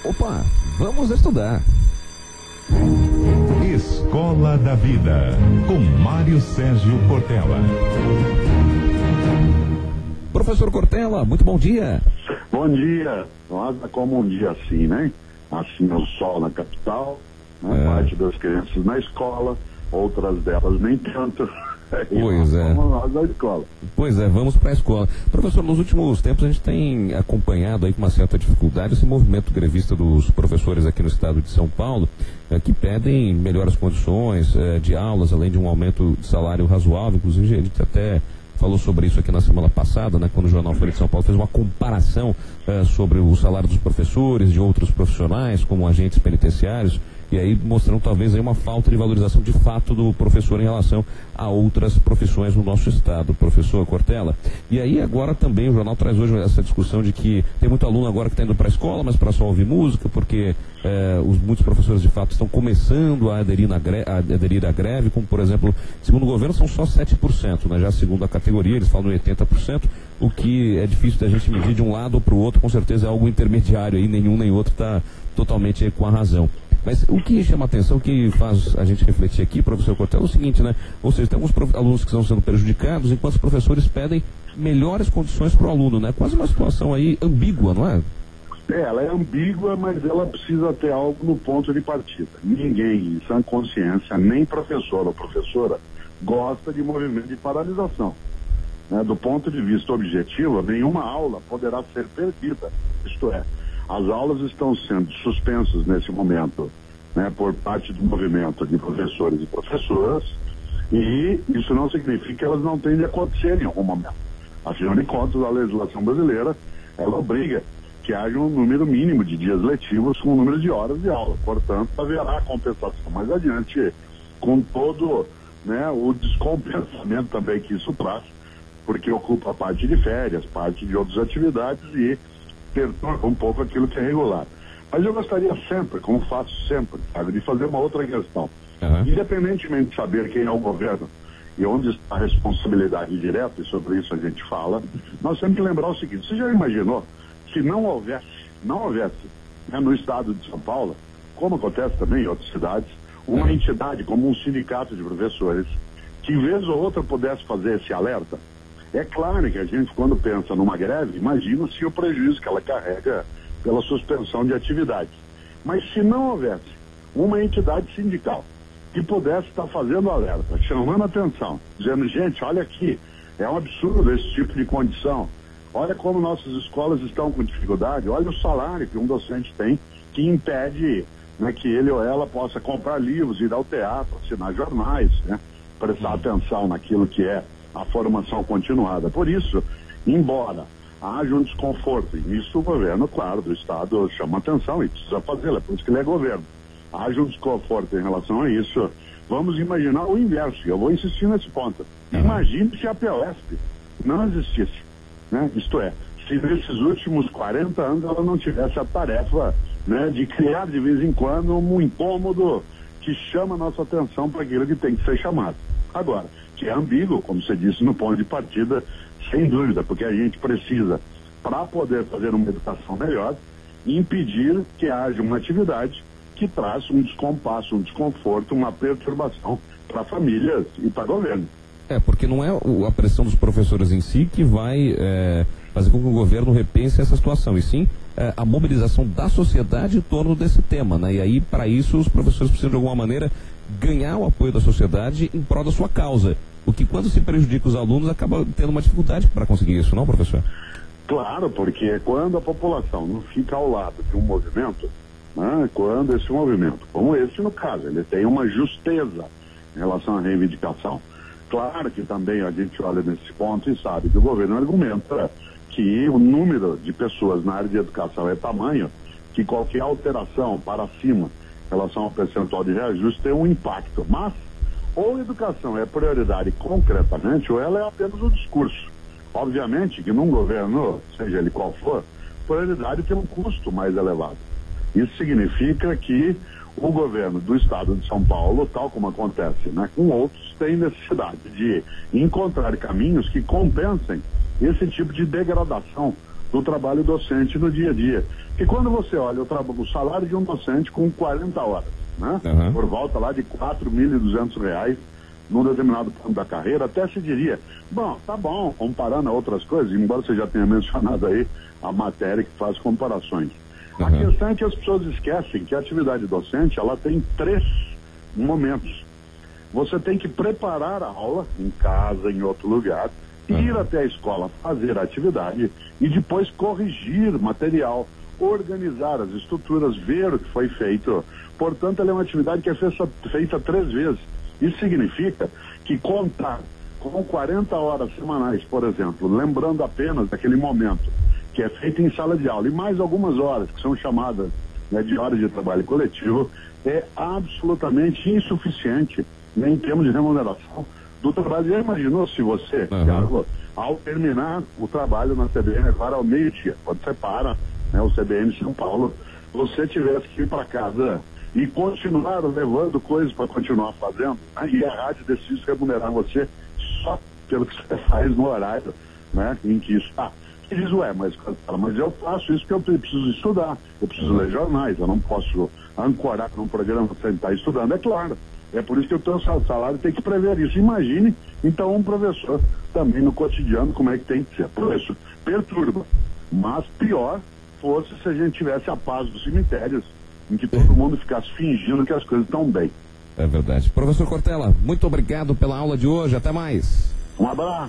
Opa, vamos estudar. Escola da Vida, com Mário Sérgio Cortella. Professor Cortella, muito bom dia. Bom dia. Nossa, como um dia assim, né? Assim é o sol na capital, né? Parte das crianças na escola, outras delas nem tanto. Pois é. Vamos nós na escola. Pois é, vamos para a escola. Professor, nos últimos tempos a gente tem acompanhado aí com uma certa dificuldade esse movimento grevista dos professores aqui no estado de São Paulo, que pedem melhores condições de aulas, além de um aumento de salário razoável. Inclusive a gente até falou sobre isso aqui na semana passada, né, quando o Jornal Folha de São Paulo fez uma comparação sobre o salário dos professores, de outros profissionais, como agentes penitenciários, e aí mostrando talvez aí uma falta de valorização de fato do professor em relação a outras profissões no nosso estado, professor Cortella. E aí agora também o jornal traz hoje essa discussão de que tem muito aluno agora que está indo para a escola, mas para só ouvir música, porque muitos professores de fato estão começando a aderir à greve, como por exemplo, segundo o governo são só 7%, né? Já segundo a categoria eles falam 80%, o que é difícil da gente medir de um lado ou para o outro, com certeza é algo intermediário aí, nenhum nem outro está totalmente com a razão. Mas o que chama a atenção, o que faz a gente refletir aqui, professor Cortella, é o seguinte, né? Ou seja, tem alguns alunos que estão sendo prejudicados, enquanto os professores pedem melhores condições para o aluno, né? Quase uma situação aí ambígua, não é? Ela é ambígua, mas ela precisa ter algo no ponto de partida. Ninguém, em sã consciência, nem professor ou professora, gosta de movimento de paralisação. Né? Do ponto de vista objetivo, nenhuma aula poderá ser perdida. Isto é, as aulas estão sendo suspensas nesse momento, né, por parte do movimento de professores e professoras, e isso não significa que elas não tenham de acontecer em algum momento. Afinal de contas, a legislação brasileira, ela obriga que haja um número mínimo de dias letivos com o número de horas de aula. Portanto, haverá compensação mais adiante, com todo, né, o descompensamento também que isso traz, porque ocupa parte de férias, parte de outras atividades e perturba um pouco aquilo que é regular. Mas eu gostaria sempre, como faço sempre, sabe, de fazer uma outra questão. Independentemente de saber quem é o governo e onde está a responsabilidade direta, e sobre isso a gente fala, nós temos que lembrar o seguinte: você já imaginou se não houvesse, né, no estado de São Paulo, como acontece também em outras cidades, uma entidade como um sindicato de professores, que vez ou outra pudesse fazer esse alerta? É claro que a gente, quando pensa numa greve, imagina-se o prejuízo que ela carrega pela suspensão de atividades. Mas se não houvesse uma entidade sindical que pudesse estar fazendo alerta, chamando atenção, dizendo: gente, olha aqui, é um absurdo esse tipo de condição, olha como nossas escolas estão com dificuldade, olha o salário que um docente tem, que impede, né, que ele ou ela possa comprar livros, ir ao teatro, assinar jornais, né, prestar atenção naquilo que é a formação continuada. Por isso, embora haja um desconforto, e isso o governo, claro, do estado chama atenção e precisa fazê-lo, é por isso que ele é governo. Haja um desconforto em relação a isso, vamos imaginar o inverso, eu vou insistir nesse ponto. Imagine se a POSP não existisse, né? Isto é, se nesses últimos 40 anos ela não tivesse a tarefa, né, de criar de vez em quando um incômodo que chama a nossa atenção para aquilo que tem que ser chamado. Agora, que é ambíguo, como você disse, no ponto de partida, sem dúvida, porque a gente precisa, para poder fazer uma educação melhor, impedir que haja uma atividade que traz um descompasso, um desconforto, uma perturbação para famílias e para o governo. Porque não é a pressão dos professores em si que vai fazer com que o governo repense essa situação, e sim a mobilização da sociedade em torno desse tema, né? E aí, para isso, os professores precisam, de alguma maneira, ganhar o apoio da sociedade em prol da sua causa. O que, quando se prejudica os alunos, acaba tendo uma dificuldade para conseguir isso, não, professor? Claro, porque quando a população não fica ao lado de um movimento, né, quando esse movimento, como esse no caso, ele tem uma justeza em relação à reivindicação, claro que também a gente olha nesse ponto e sabe que o governo argumenta que o número de pessoas na área de educação é tamanho que qualquer alteração para cima em relação ao percentual de reajuste tem um impacto. Mas ou a educação é prioridade concretamente, ou ela é apenas um discurso. Obviamente que num governo, seja ele qual for, prioridade tem um custo mais elevado. Isso significa que o governo do estado de São Paulo, tal como acontece, né, com outros, tem necessidade de encontrar caminhos que compensem esse tipo de degradação do trabalho docente no dia a dia. Porque quando você olha o salário de um docente com 40 horas, né? Por volta lá de R$4.200 num determinado ponto da carreira, até se diria, bom, tá bom, comparando a outras coisas, embora você já tenha mencionado aí a matéria que faz comparações. A questão é que as pessoas esquecem que a atividade docente, ela tem 3 momentos. Você tem que preparar a aula, em casa, em outro lugar, ir até a escola fazer a atividade e depois corrigir material, organizar as estruturas, ver o que foi feito. Portanto, ela é uma atividade que é feita 3 vezes. Isso significa que contar com 40 horas semanais, por exemplo, lembrando apenas daquele momento que é feito em sala de aula, e mais algumas horas que são chamadas, né, de horas de trabalho coletivo, é absolutamente insuficiente, né, em termos de remuneração do trabalho. Já imaginou se você, Carlos, ao terminar o trabalho na CBN agora ao meio-dia, quando você para, né, o CBN São Paulo, você tivesse que ir para casa e continuar levando coisas para continuar fazendo, né, e a rádio decide remunerar você só pelo que você faz no horário, né, em que isso está. E diz, mas eu faço isso porque eu preciso estudar, eu preciso ler jornais, eu não posso ancorar num programa sem estar estudando, é claro. É por isso que o teu salário tem que prever isso. Imagine, então, um professor também no cotidiano, como é que tem que ser. Por isso, perturba. Mas pior fosse se a gente tivesse a paz dos cemitérios, em que todo mundo ficasse fingindo que as coisas estão bem. É verdade. Professor Cortella, muito obrigado pela aula de hoje. Até mais. Um abraço.